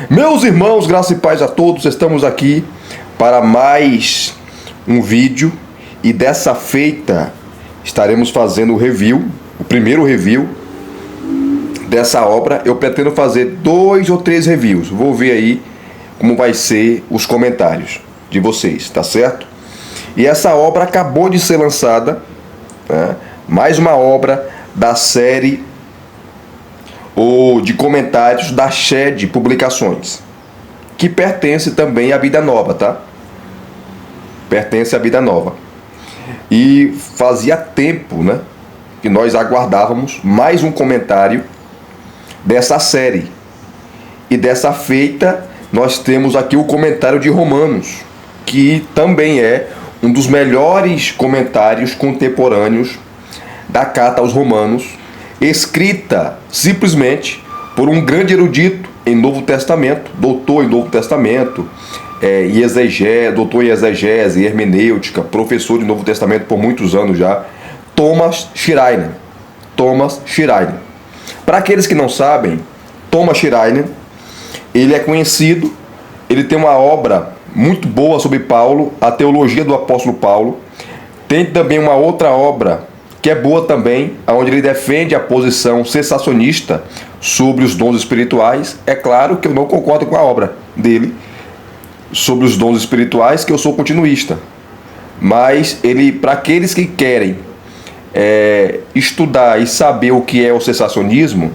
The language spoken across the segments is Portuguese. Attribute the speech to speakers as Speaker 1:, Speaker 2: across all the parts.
Speaker 1: Meus irmãos, graça e paz a todos, estamos aqui para mais um vídeo e dessa feita estaremos fazendo o primeiro review dessa obra. Eu pretendo fazer 2 ou 3 reviews, vou ver aí como vai ser os comentários de vocês, tá certo? E essa obra acabou de ser lançada, né? Mais uma obra da série ou de comentários da Shed Publicações, que pertence também à Vida Nova, tá? Pertence à Vida Nova. E fazia tempo, né, que nós aguardávamos mais um comentário dessa série. E dessa feita, nós temos aqui o comentário de Romanos, que também é um dos melhores comentários contemporâneos da carta aos Romanos, escrita simplesmente por um grande erudito em Novo Testamento, doutor em Novo Testamento, doutor em exegese e hermenêutica, professor de Novo Testamento por muitos anos já, Thomas Schreiner. Thomas Schreiner. Para aqueles que não sabem, Thomas Schreiner, ele é conhecido, ele tem uma obra muito boa sobre Paulo, a teologia do apóstolo Paulo. Tem também uma outra obra que é boa também, onde ele defende a posição cessacionista sobre os dons espirituais. É claro que eu não concordo com a obra dele sobre os dons espirituais, que eu sou continuista. Mas ele, para aqueles que querem estudar e saber o que é o cessacionismo,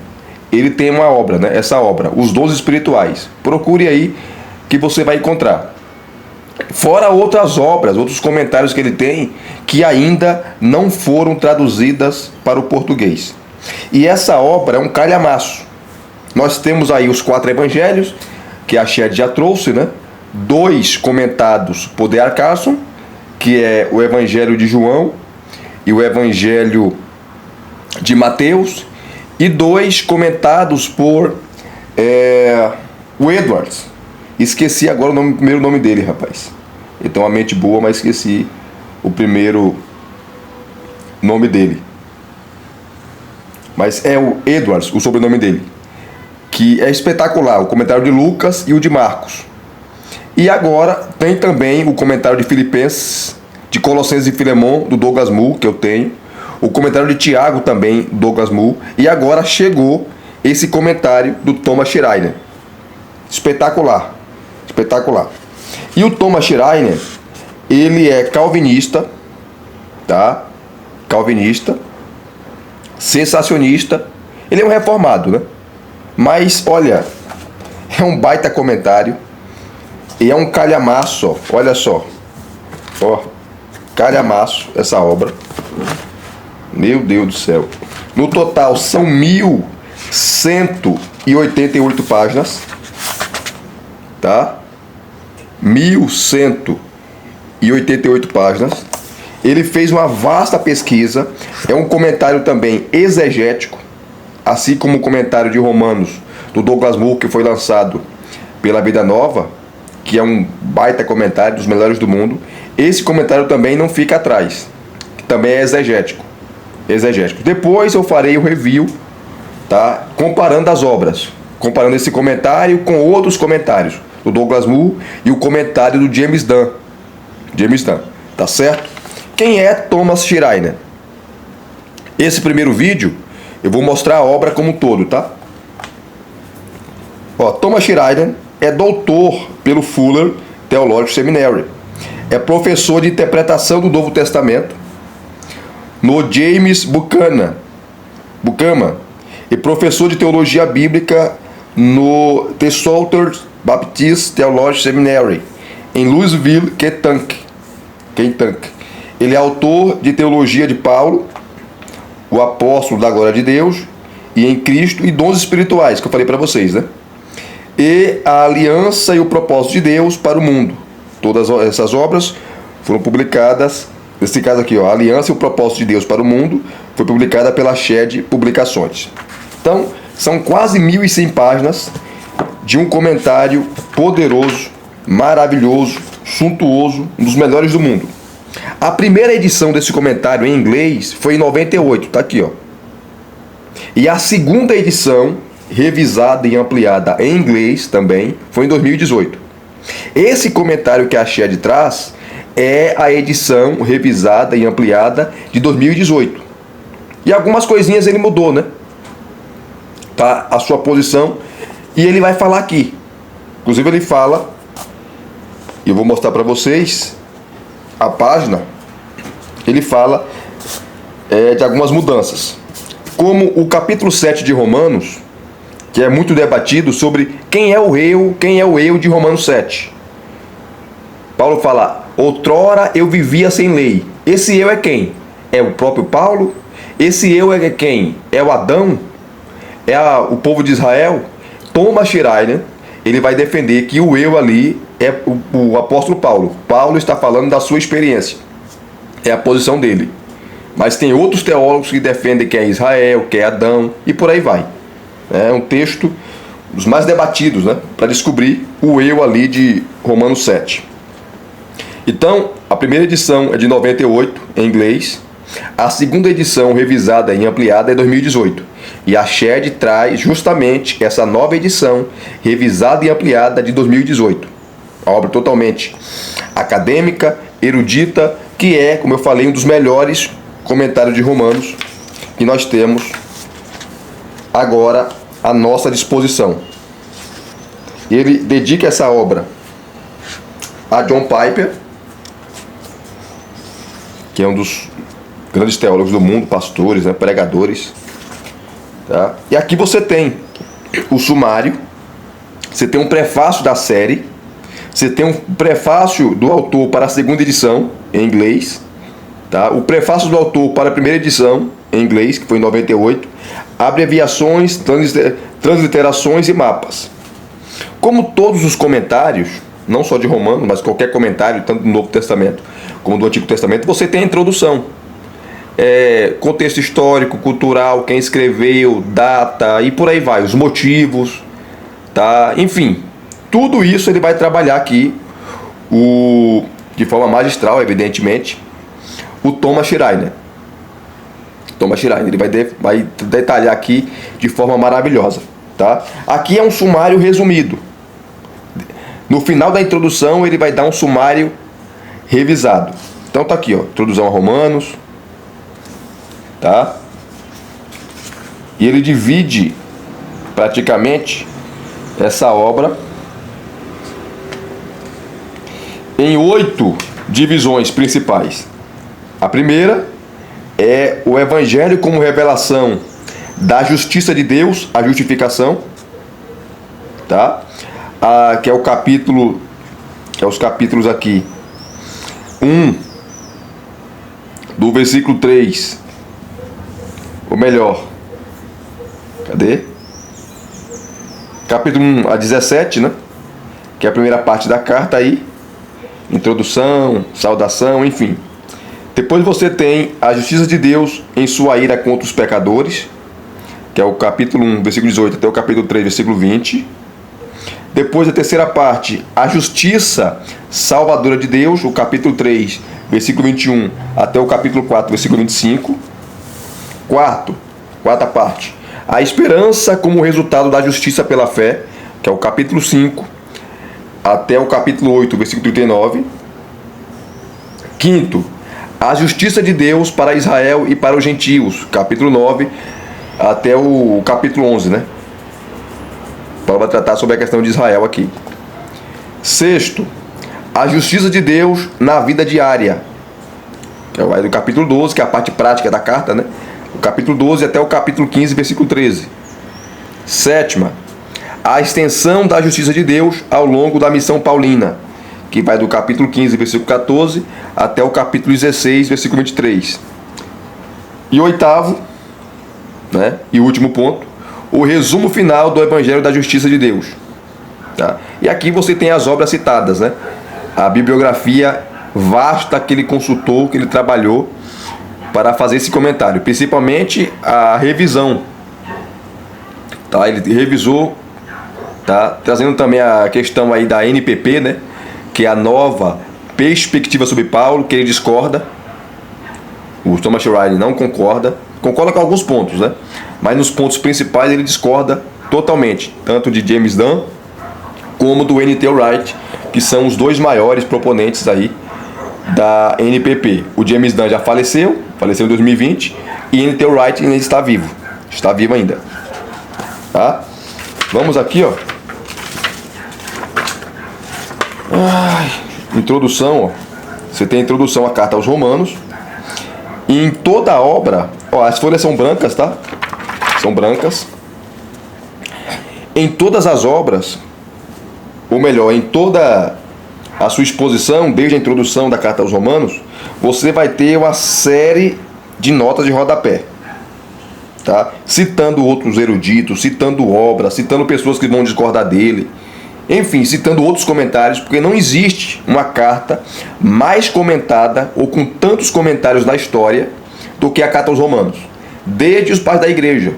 Speaker 1: ele tem uma obra, né? Essa obra, Os Dons Espirituais. Procure aí que você vai encontrar. Fora outras obras, outros comentários que ele tem, que ainda não foram traduzidas para o português. E essa obra é um calhamaço. Nós temos aí os 4 evangelhos, que a Shed já trouxe, né? 2 comentados por D.A. Carson, que é o evangelho de João e o evangelho de Mateus, e 2 comentados por o Edwards. Esqueci agora o primeiro nome dele, rapaz. Ele tem uma mente boa, mas esqueci o primeiro nome dele. Mas é o Edwards, o sobrenome dele, que é espetacular. O comentário de Lucas e o de Marcos. E agora tem também o comentário de Filipenses, de Colossenses e Filemon, do Douglas Moo, que eu tenho. O comentário de Tiago também, do Douglas Moo. E agora chegou esse comentário do Thomas Schreiner. Espetacular. Espetacular. E o Thomas Schreiner, ele é calvinista, tá? Calvinista, sensacionista. Ele é um reformado, né? Mas, olha, é um baita comentário. E é um calhamaço, ó. Olha só. Ó, calhamaço essa obra. Meu Deus do céu. No total são 1.188 páginas. Tá? 1.188 páginas. Ele fez uma vasta pesquisa. É um comentário também exegético, assim como o comentário de Romanos do Douglas Moo, que foi lançado pela Vida Nova, que é um baita comentário, dos melhores do mundo. Esse comentário também não fica atrás, que também é exegético. Depois eu farei o review, tá? Comparando as obras, comparando esse comentário com outros comentários do Douglas Moo e o comentário do James Dunn, tá certo? Quem é Thomas Schreiner? Esse primeiro vídeo eu vou mostrar a obra como um todo, tá? Ó, Thomas Schreiner é doutor pelo Fuller Theological Seminary, é professor de interpretação do Novo Testamento no James Buchanan e professor de teologia bíblica no The Southern Baptist Theological Seminary, em Louisville, Kentucky. Ele é autor de Teologia de Paulo, o Apóstolo da Glória de Deus e em Cristo, e Dons Espirituais, que eu falei para vocês, né? E a Aliança e o Propósito de Deus para o Mundo. Todas essas obras foram publicadas, nesse caso aqui, ó, a Aliança e o Propósito de Deus para o Mundo, foi publicada pela Shed Publicações. Então, são quase 1.100 páginas de um comentário poderoso, maravilhoso, suntuoso, um dos melhores do mundo. A primeira edição desse comentário em inglês foi em 98, tá aqui, ó. E a segunda edição, revisada e ampliada em inglês também foi em 2018. Esse comentário que a Shed traz é a edição revisada e ampliada de 2018. E algumas coisinhas ele mudou, né? Tá a sua posição, e ele vai falar aqui. Inclusive ele fala, e eu vou mostrar para vocês a página. Ele fala de algumas mudanças, como o capítulo 7 de Romanos, que é muito debatido sobre quem é o eu de Romanos 7. Paulo fala: outrora eu vivia sem lei. Esse eu é quem? É o próprio Paulo? Esse eu é quem? É o Adão? É o povo de Israel? Thomas Schreiner, ele vai defender que o eu ali é o apóstolo Paulo. Paulo está falando da sua experiência. É a posição dele. Mas tem outros teólogos que defendem que é Israel, que é Adão, e por aí vai. É um texto dos mais debatidos, né? Para descobrir o eu ali de Romanos 7. Então, a primeira edição é de 98, em inglês. A segunda edição, revisada e ampliada, é 2018. E a Shed traz justamente essa nova edição, revisada e ampliada de 2018. A obra totalmente acadêmica, erudita, que é, como eu falei, um dos melhores comentários de Romanos que nós temos agora à nossa disposição. Ele dedica essa obra a John Piper, que é um dos grandes teólogos do mundo, pastores, né, pregadores. Tá? E aqui você tem o sumário, você tem um prefácio da série, você tem um prefácio do autor para a segunda edição, em inglês, tá? O prefácio do autor para a primeira edição, em inglês, que foi em 98, abreviações, transliterações e mapas. Como todos os comentários, não só de Romanos, mas qualquer comentário, tanto do Novo Testamento como do Antigo Testamento, você tem a introdução. Contexto histórico, cultural, quem escreveu, data e por aí vai, os motivos, tá? Enfim, tudo isso ele vai trabalhar aqui, de forma magistral, evidentemente, o Thomas Schreiner. Thomas Schreiner, ele vai detalhar aqui de forma maravilhosa, tá? Aqui é um sumário resumido. No final da introdução ele vai dar um sumário revisado. Então tá aqui, ó, introdução a Romanos, tá? E ele divide praticamente essa obra em 8 divisões principais. A primeira é o Evangelho como revelação da justiça de Deus, a justificação, tá? Que é o capítulo, que é os capítulos aqui 1 do versículo 3, ou melhor, cadê? Capítulo 1 a 17, né? Que é a primeira parte da carta aí, introdução, saudação, enfim. Depois você tem a justiça de Deus em sua ira contra os pecadores, que é o capítulo 1, versículo 18 até o capítulo 3, versículo 20. Depois a terceira parte, a justiça salvadora de Deus, o capítulo 3, versículo 21 até o capítulo 4, versículo 25. Quarta parte, a esperança como resultado da justiça pela fé, que é o capítulo 5 até o capítulo 8, versículo 39. Quinto, a justiça de Deus para Israel e para os gentios, capítulo 9 até o capítulo 11, né? Paulo vai tratar sobre a questão de Israel aqui. Sexto, a justiça de Deus na vida diária, que é do capítulo 12, que é a parte prática da carta, né? O capítulo 12 até o capítulo 15, versículo 13. Sétima, a extensão da justiça de Deus ao longo da missão paulina, que vai do capítulo 15, versículo 14, até o capítulo 16, versículo 23. E oitavo, né, e último ponto, o resumo final do Evangelho da Justiça de Deus. Tá? E aqui você tem as obras citadas, né? A bibliografia vasta que ele consultou, que ele trabalhou para fazer esse comentário, principalmente a revisão. Tá? Ele revisou, tá? Trazendo também a questão aí da NPP, né? Que é a nova perspectiva sobre Paulo, que ele discorda. O Thomas Schreiner não concorda com alguns pontos, né? Mas nos pontos principais ele discorda totalmente, tanto de James Dunn como do N.T. Wright, que são os dois maiores proponentes aí da NPP. O James Dunn já faleceu em 2020, e N.T. Wright ainda está vivo ainda. Tá? Vamos aqui, ó. Introdução, ó. Você tem a introdução à carta aos Romanos. E em toda a obra, ó, as folhas são brancas, tá? São brancas. Em todas as obras, ou melhor, em toda a sua exposição, desde a introdução da carta aos Romanos, você vai ter uma série de notas de rodapé, tá? Citando outros eruditos, citando obras, citando pessoas que vão discordar dele, enfim, citando outros comentários, porque não existe uma carta mais comentada ou com tantos comentários na história do que a carta aos Romanos, desde os pais da igreja,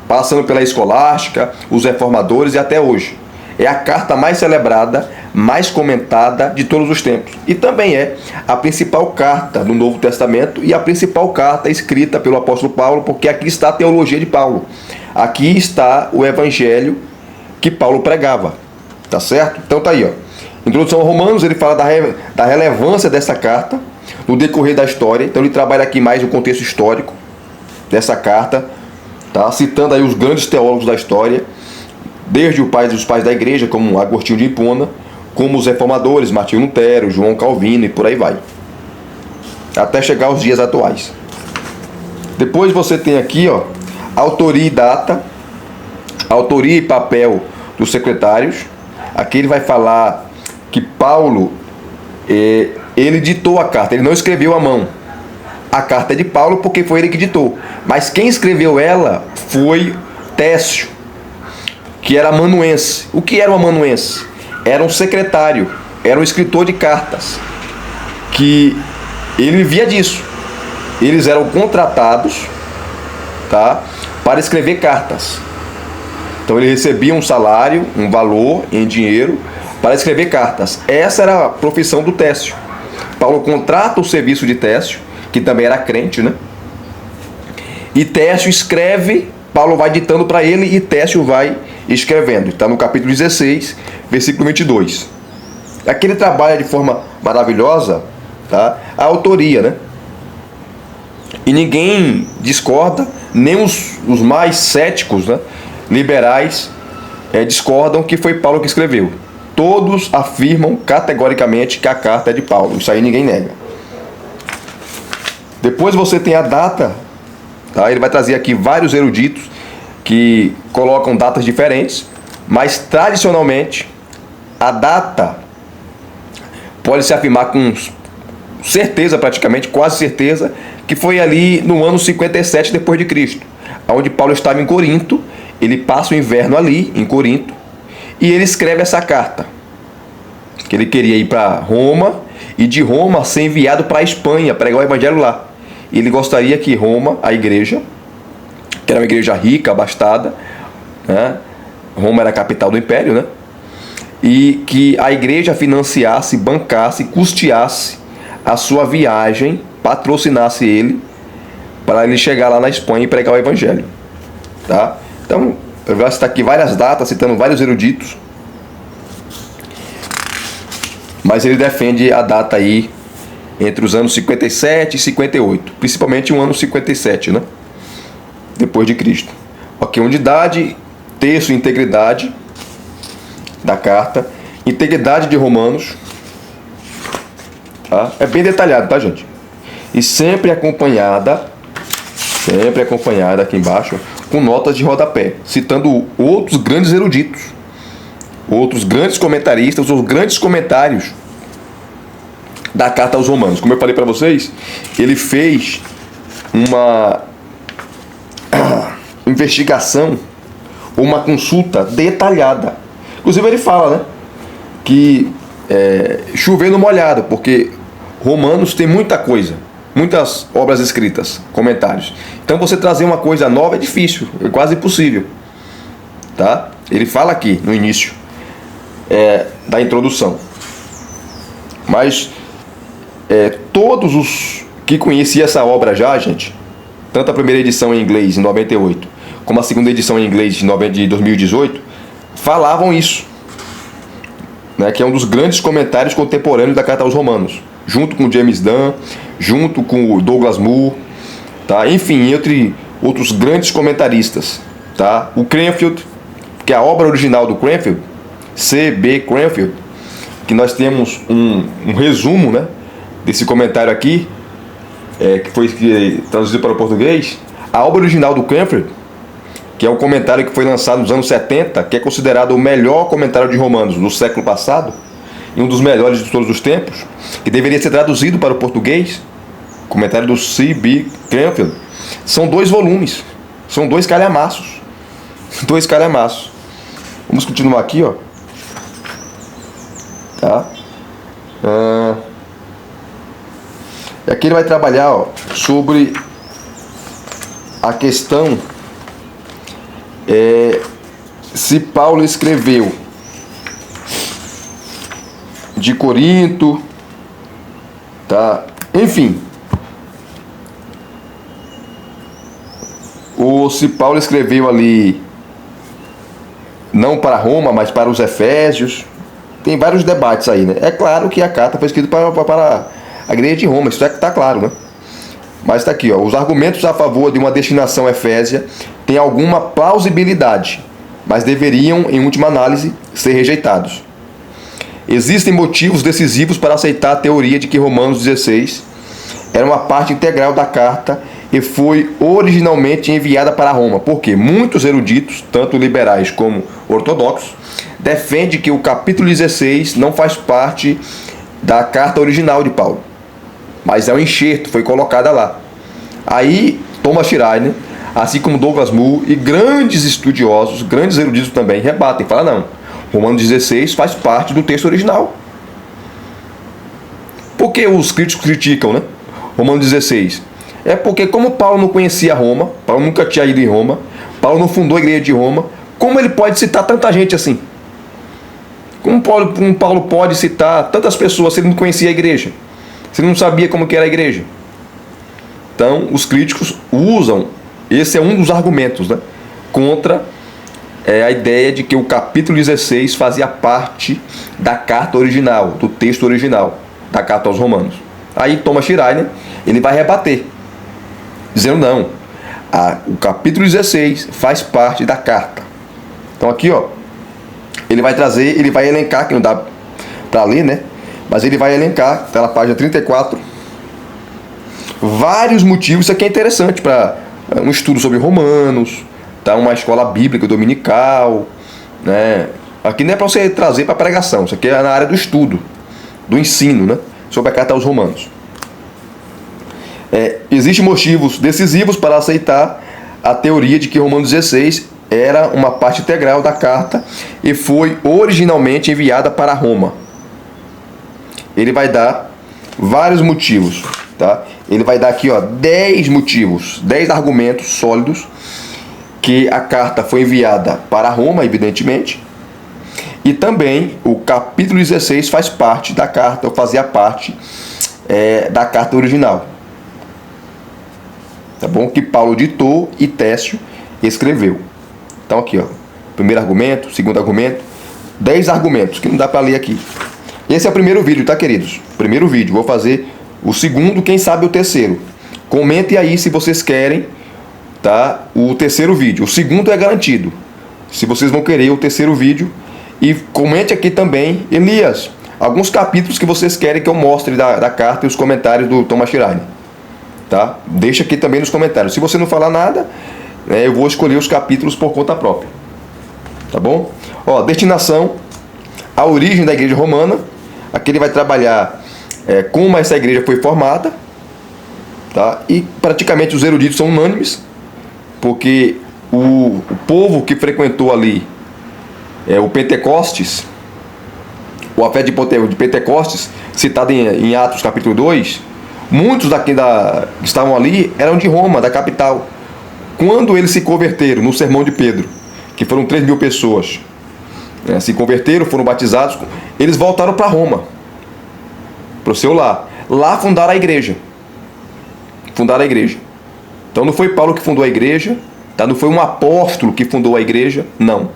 Speaker 1: passando pela escolástica, os reformadores e até hoje. É a carta mais celebrada, mais comentada de todos os tempos. E também é a principal carta do Novo Testamento e a principal carta escrita pelo apóstolo Paulo, porque aqui está a teologia de Paulo. Aqui está o evangelho que Paulo pregava. Tá certo? Então tá aí, ó. Introdução a Romanos, ele fala da relevância dessa carta no decorrer da história. Então ele trabalha aqui mais o contexto histórico dessa carta, tá? Citando aí os grandes teólogos da história, desde os pais da igreja, como Agostinho de Hipona, como os reformadores, Martinho Lutero, João Calvino e por aí vai, até chegar aos dias atuais. Depois você tem aqui, ó, autoria e data, autoria e papel dos secretários. Aqui ele vai falar que Paulo, ele ditou a carta, ele não escreveu à mão. A carta é de Paulo porque foi ele que ditou, mas quem escreveu ela foi Técio, que era amanuense. O que era um amanuense? Era um secretário, era um escritor de cartas, que ele vivia disso. Eles eram contratados, tá, para escrever cartas. Então ele recebia um salário, um valor em dinheiro para escrever cartas. Essa era a profissão do Técio. Paulo contrata o serviço de Técio, que também era crente, né? E Técio escreve, Paulo vai ditando para ele e Técio vai escrevendo. Está no capítulo 16, versículo 22. Aqui ele trabalha de forma maravilhosa, tá, a autoria, né? E ninguém discorda, nem os mais céticos, né, liberais, discordam que foi Paulo que escreveu. Todos afirmam categoricamente que a carta é de Paulo. Isso aí ninguém nega. Depois você tem a data, tá? Ele vai trazer aqui vários eruditos que colocam datas diferentes, mas tradicionalmente a data pode se afirmar com certeza, praticamente, quase certeza, que foi ali no ano 57 depois de Cristo, onde Paulo estava em Corinto. Ele passa o inverno ali em Corinto e ele escreve essa carta, que ele queria ir para Roma e de Roma ser enviado para a Espanha, pregar o evangelho lá. Ele gostaria que Roma, a igreja, que era uma igreja rica, abastada, né? Roma era a capital do império, né? E que a igreja financiasse, bancasse, custeasse a sua viagem, patrocinasse ele, para ele chegar lá na Espanha e pregar o evangelho, tá? Então, eu vou citar aqui várias datas, citando vários eruditos, mas ele defende a data aí entre os anos 57 e 58, principalmente o ano 57, né? Depois de Cristo. Ok, unidade, texto e integridade da carta, integridade de Romanos, tá? É bem detalhado, tá, gente? E sempre acompanhada aqui embaixo, com notas de rodapé, citando outros grandes eruditos, outros grandes comentaristas, os grandes comentários da carta aos Romanos. Como eu falei para vocês, ele fez uma investigação, uma consulta detalhada. Inclusive ele fala, né, que chover no molhado, porque Romanos tem muita coisa, muitas obras escritas, comentários. Então você trazer uma coisa nova é difícil, é quase impossível, tá? Ele fala aqui no início da introdução. Mas todos os que conheciam essa obra já, gente, tanto a primeira edição em inglês, em 98, como a segunda edição em inglês de 2018, falavam isso, né, que é um dos grandes comentários contemporâneos da Carta aos Romanos, junto com James Dunn, junto com o Douglas Moo, tá? Enfim, entre outros grandes comentaristas, tá? O Cranfield, que é a obra original do Cranfield, C.B. Cranfield, que nós temos um resumo, né, desse comentário aqui, que foi traduzido para o português. A obra original do Cranfield, que é um comentário que foi lançado nos anos 70, que é considerado o melhor comentário de Romanos do século passado, e um dos melhores de todos os tempos, que deveria ser traduzido para o português, comentário do C.B. Cranfield. São 2 volumes, são 2 calhamaços. 2 calhamaços. Vamos continuar aqui, ó. Tá? Aqui ele vai trabalhar, ó, sobre a questão se Paulo escreveu de Corinto, tá? Enfim, ou se Paulo escreveu ali não para Roma, mas para os Efésios. Tem vários debates aí, né? É claro que a carta foi escrita para a igreja de Roma, isso está claro, né? Mas está aqui, ó, os argumentos a favor de uma destinação efésia têm alguma plausibilidade, mas deveriam, em última análise, ser rejeitados. Existem motivos decisivos para aceitar a teoria de que Romanos 16 era uma parte integral da carta e foi originalmente enviada para Roma, porque muitos eruditos, tanto liberais como ortodoxos, defendem que o capítulo 16 não faz parte da carta original de Paulo, mas é um enxerto, foi colocada lá. Aí Thomas Schreiner, assim como Douglas Moo e grandes estudiosos, grandes eruditos também, rebatem, falam não, Romanos 16 faz parte do texto original. Por que os críticos criticam, né, Romanos 16? É porque como Paulo não conhecia Roma, Paulo nunca tinha ido em Roma, Paulo não fundou a igreja de Roma, como ele pode citar tanta gente assim? Como Paulo pode citar tantas pessoas se ele não conhecia a igreja? Se ele não sabia como que era a igreja? Então, os críticos usam, esse é um dos argumentos, né, contra a ideia de que o capítulo 16 fazia parte da carta original, do texto original, da carta aos Romanos. Aí Thomas Schreiner, ele vai rebater, dizendo não, o capítulo 16 faz parte da carta. Então aqui, ó, ele vai trazer, ele vai elencar, que não dá para ler, né? Mas ele vai elencar, está na página 34, vários motivos. Isso aqui é interessante para um estudo sobre Romanos, tá? Uma escola bíblica dominical, né? Aqui não é para você trazer para pregação, isso aqui é na área do estudo, do ensino, né, sobre a carta aos Romanos. Existem motivos decisivos para aceitar a teoria de que Romanos 16 era uma parte integral da carta e foi originalmente enviada para Roma. Ele vai dar vários motivos, tá? Ele vai dar aqui, ó, 10 motivos, 10 argumentos sólidos que a carta foi enviada para Roma, evidentemente, e também o capítulo 16 faz parte da carta, ou fazia parte da carta original. Tá bom? Que Paulo ditou e Técio escreveu. Então aqui, ó, primeiro argumento, segundo argumento, 10 argumentos que não dá para ler aqui. Esse é o primeiro vídeo, tá, queridos? Primeiro vídeo. Vou fazer o segundo, quem sabe o terceiro. Comentem aí se vocês querem, tá, o terceiro vídeo. O segundo é garantido, se vocês vão querer o terceiro vídeo. E comente aqui também, Elias, alguns capítulos que vocês querem que eu mostre da carta e os comentários do Thomas Schreiner, tá? Deixa aqui também nos comentários. Se você não falar nada, eu vou escolher os capítulos por conta própria, tá bom? Ó, destinação, a origem da igreja romana. Aqui ele vai trabalhar como essa igreja foi formada, tá? E praticamente os eruditos são unânimes, porque o povo que frequentou ali o Pentecostes, a fé de Pentecostes, citada em Atos capítulo 2, muitos daqui que estavam ali eram de Roma, da capital. Quando eles se converteram no sermão de Pedro, que foram 3.000 pessoas, se converteram, foram batizados, eles voltaram para Roma, para o seu lar. Lá fundaram a igreja. Então não foi Paulo que fundou a igreja, Tá? Não foi um apóstolo que fundou a igreja, não.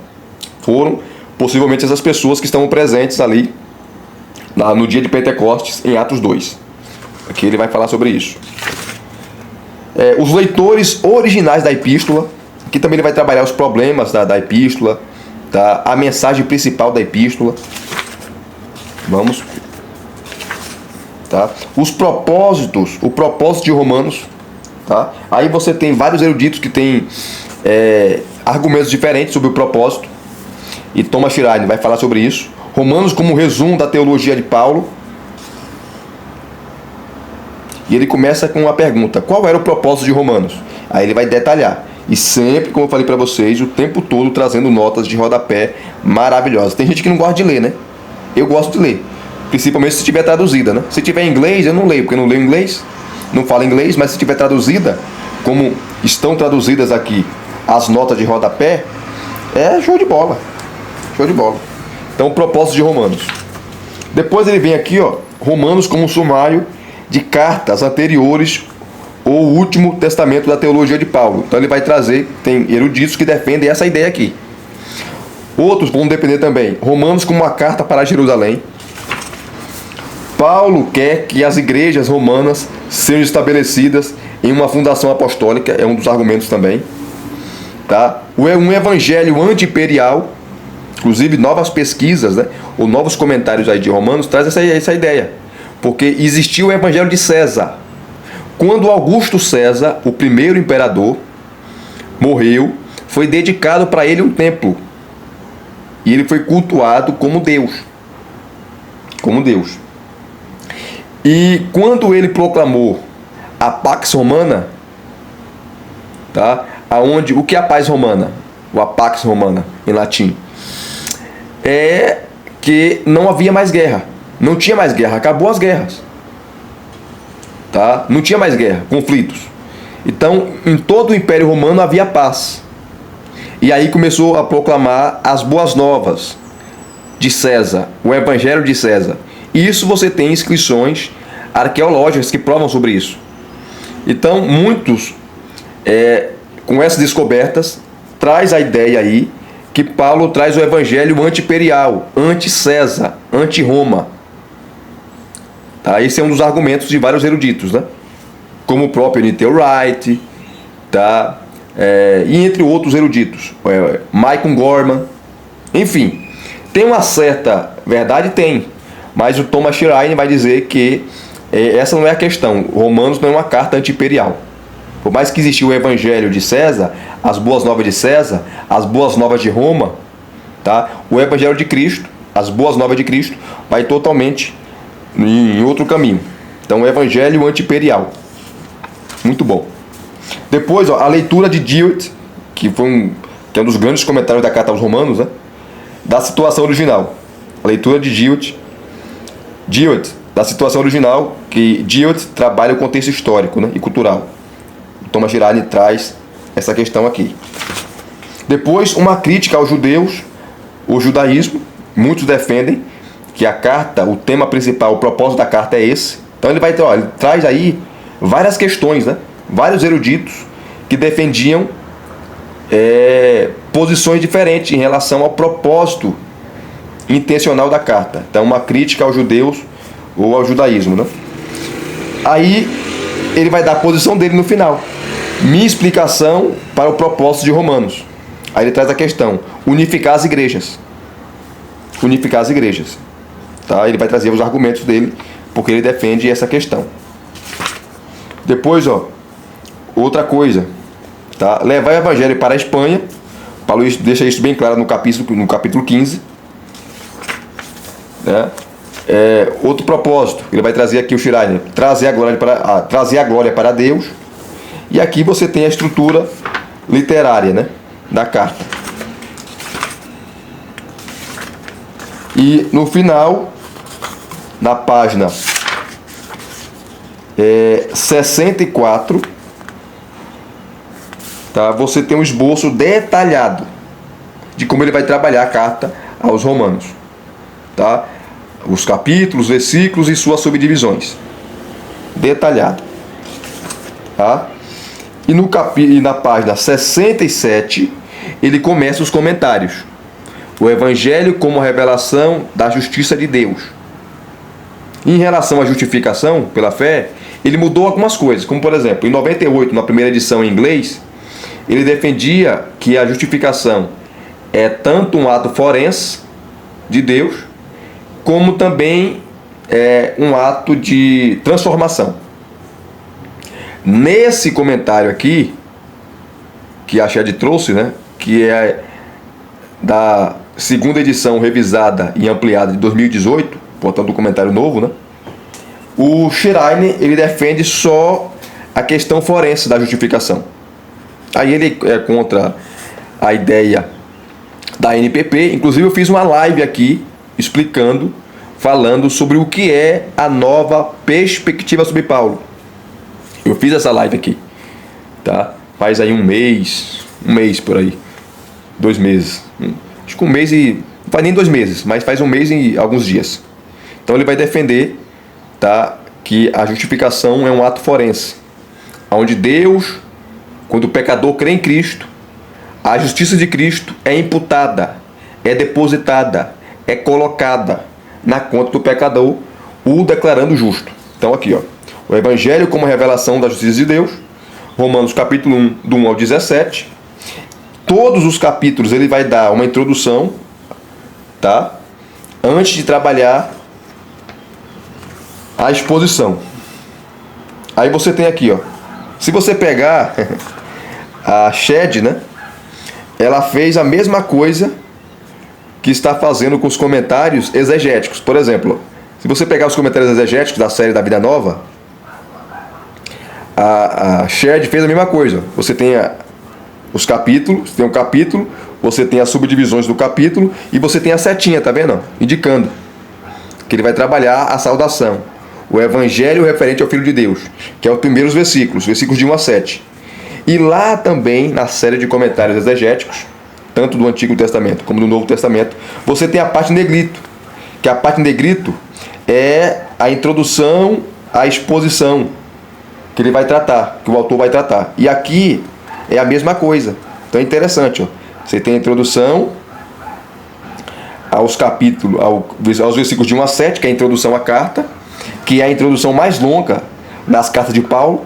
Speaker 1: Foram possivelmente essas pessoas que estão presentes ali no dia de Pentecostes, em Atos 2. Aqui ele vai falar sobre isso. Os leitores originais da epístola, aqui também ele vai trabalhar os problemas da epístola, tá? A mensagem principal da epístola. Vamos. Tá? Os propósitos, o propósito de Romanos. Tá? Aí você tem vários eruditos que têm argumentos diferentes sobre o propósito. E Thomas Schreiner vai falar sobre isso. Romanos como resumo da teologia de Paulo. E ele começa com uma pergunta: qual era o propósito de Romanos? Aí ele vai detalhar. E sempre, como eu falei para vocês, o tempo todo trazendo notas de rodapé maravilhosas. Tem gente que não gosta de ler, né? Eu gosto de ler. Principalmente se estiver traduzida, né? Se tiver em inglês, eu não leio, porque eu não leio inglês. Não falo inglês, mas se estiver traduzida, como estão traduzidas aqui as notas de rodapé, é show de bola. Show de bola. Então, o propósito de Romanos. Depois ele vem aqui, ó, Romanos como sumário de cartas anteriores ou último testamento da teologia de Paulo. Então ele vai trazer, tem eruditos que defendem essa ideia aqui. Outros vão depender também. Romanos como uma carta para Jerusalém. Paulo quer que as igrejas romanas sejam estabelecidas em uma fundação apostólica, é um dos argumentos também. Tá? Um evangelho anti-imperial, inclusive novas pesquisas, né, ou novos comentários aí de Romanos, traz essa ideia. Porque existiu o evangelho de César. Quando Augusto César, o primeiro imperador, morreu, foi dedicado para ele um templo. E ele foi cultuado como Deus. Como Deus. E quando ele proclamou a Pax Romana, tá? O que é a paz romana? Ou a Pax Romana, em latim. É que não havia mais guerra. Não tinha mais guerra. Acabou as guerras. Tá? Não tinha mais guerra, conflitos. Então, em todo o Império Romano havia paz. E aí começou a proclamar as boas novas de César, o Evangelho de César. E isso você tem inscrições arqueológicas que provam sobre isso. Então, muitos, com essas descobertas, traz a ideia aí que Paulo traz o Evangelho anti-imperial, anti-César, anti-Roma. Tá? Esse é um dos argumentos de vários eruditos, né? Como o próprio N.T. Wright, tá? E entre outros eruditos, Michael Gorman, enfim, tem uma certa verdade, tem, mas o Thomas Schreiner vai dizer que essa não é a questão. Romanos não é uma carta anti-imperial. Por mais que existiu o Evangelho de César, as boas novas de César, as boas novas de Roma, tá? O Evangelho de Cristo, as boas novas de Cristo, vai totalmente em outro caminho. Então, o Evangelho anti-imperial. Muito bom. Depois, ó, a leitura de Jewett, que é um dos grandes comentários da carta aos Romanos, né? Da situação original. A leitura de Jewett, da situação original, que Jewett trabalha o contexto histórico, né, e cultural. O Thomas Schreiner traz essa questão aqui. Depois, uma crítica aos judeus, o judaísmo. Muitos defendem que a carta, o tema principal, o propósito da carta é esse. Então ele traz aí várias questões, né? Vários eruditos que defendiam posições diferentes em relação ao propósito intencional da carta. Então, uma crítica aos judeus ou ao judaísmo, né? Aí ele vai dar a posição dele no final. Minha explicação para o propósito de Romanos. Aí ele traz a questão: unificar as igrejas. Unificar as igrejas. Tá? Ele vai trazer os argumentos dele, porque ele defende essa questão. Depois, ó, outra coisa, tá? Levar o evangelho para a Espanha. Paulo deixa isso bem claro no capítulo 15. Né? Outro propósito, ele vai trazer aqui o Schreiner, trazer a glória para Deus. E aqui você tem a estrutura literária, né, da carta. E no final, na página 64, tá, você tem um esboço detalhado de como ele vai trabalhar a carta aos Romanos, tá? Os capítulos, versículos e suas subdivisões. Detalhado. Tá? E na página 67, ele começa os comentários. O Evangelho como revelação da justiça de Deus. Em relação à justificação pela fé, ele mudou algumas coisas, como por exemplo, em 98, na primeira edição em inglês, ele defendia que a justificação é tanto um ato forense de Deus, como também é um ato de transformação. Nesse comentário aqui, que a Shed trouxe, né, que é da segunda edição revisada e ampliada de 2018, portanto um comentário novo, né? O Schreiner, ele defende só a questão forense da justificação. Aí ele é contra a ideia da NPP. Inclusive eu fiz uma live aqui explicando, falando sobre o que é a nova perspectiva sobre Paulo. Eu fiz essa live aqui, tá? Faz aí um mês por aí, 2 meses. Acho que 1 mês e... não faz nem 2 meses, mas faz 1 mês e alguns dias. Então ele vai defender, tá, que a justificação é um ato forense, onde Deus, quando o pecador crê em Cristo, a justiça de Cristo é imputada, é depositada, é colocada na conta do pecador, o declarando justo. Então aqui, ó, o Evangelho como revelação da justiça de Deus, Romanos capítulo 1, do 1 ao 17. Todos os capítulos ele vai dar uma introdução, tá? Antes de trabalhar a exposição. Aí você tem aqui, ó. Se você pegar a Shed, né? Ela fez a mesma coisa que está fazendo com os comentários exegéticos. Por exemplo, se você pegar os comentários exegéticos da série da Vida Nova, a Shed fez a mesma coisa. Você tem os capítulos, tem um capítulo, você tem as subdivisões do capítulo e você tem a setinha, tá vendo? Indicando que ele vai trabalhar a saudação, o Evangelho referente ao Filho de Deus, que é os primeiros versículos de 1 a 7. E lá também, na série de comentários exegéticos, tanto do Antigo Testamento como do Novo Testamento, você tem a parte negrito, que a parte negrito é a introdução à exposição que ele vai tratar, que o autor vai tratar. E aqui é a mesma coisa. Então é interessante, ó. Você tem a introdução aos capítulos, aos versículos de 1 a 7, que é a introdução à carta, que é a introdução mais longa das cartas de Paulo,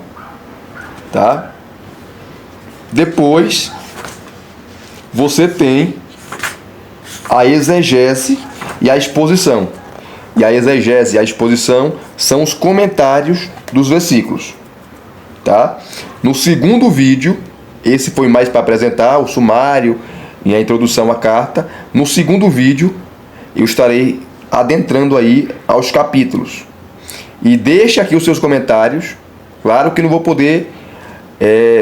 Speaker 1: tá? Depois você tem a exegese e a exposição. E a exegese e a exposição são os comentários dos versículos, tá? No segundo vídeo, esse foi mais para apresentar o sumário e a introdução à carta. No segundo vídeo, eu estarei adentrando aí aos capítulos. E deixa aqui os seus comentários. Claro que não vou poder,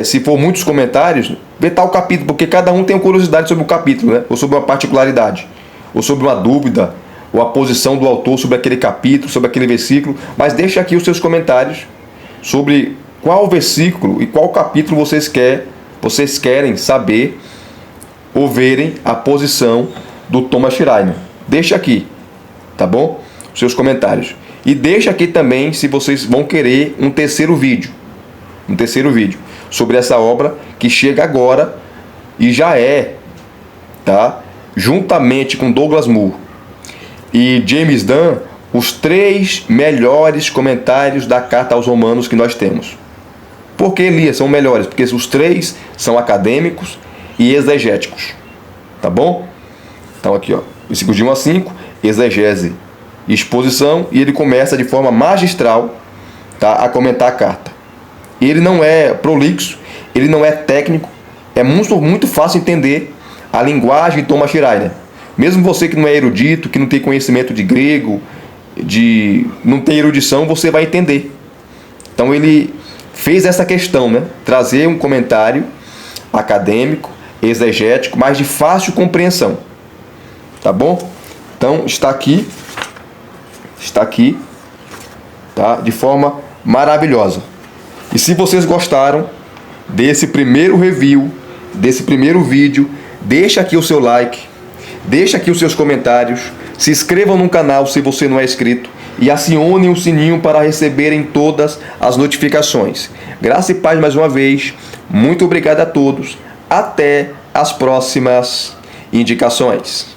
Speaker 1: se for muitos comentários, ver tal capítulo, porque cada um tem uma curiosidade sobre o capítulo, né? Ou sobre uma particularidade, ou sobre uma dúvida, ou a posição do autor sobre aquele capítulo, sobre aquele versículo. Mas deixa aqui os seus comentários sobre qual versículo e qual capítulo vocês querem saber ou verem a posição do Thomas Schreiner. Deixa aqui, tá bom? Os seus comentários. E deixa aqui também se vocês vão querer um terceiro vídeo sobre essa obra que chega agora e já tá? Juntamente com Douglas Moo e James Dunn, os 3 melhores comentários da carta aos Romanos que nós temos. Por que, Elias, são melhores? Porque os 3 são acadêmicos e exegéticos. Tá bom? Então aqui, ó, versículos de 1 a 5, exegese e exposição, e ele começa de forma magistral, tá, a comentar a carta. Ele não é prolixo, ele não é técnico, é muito fácil entender a linguagem de Thomas Schreiner. Mesmo você que não é erudito, que não tem conhecimento de grego, não tem erudição, você vai entender. Então ele fez essa questão, né? Trazer um comentário acadêmico, exegético, mas de fácil compreensão. Tá bom? Então está aqui, tá? De forma maravilhosa. E se vocês gostaram desse primeiro review, desse primeiro vídeo, deixa aqui o seu like, deixa aqui os seus comentários, se inscrevam no canal se você não é inscrito e acione o sininho para receberem todas as notificações. Graça e paz mais uma vez. Muito obrigado a todos. Até as próximas indicações.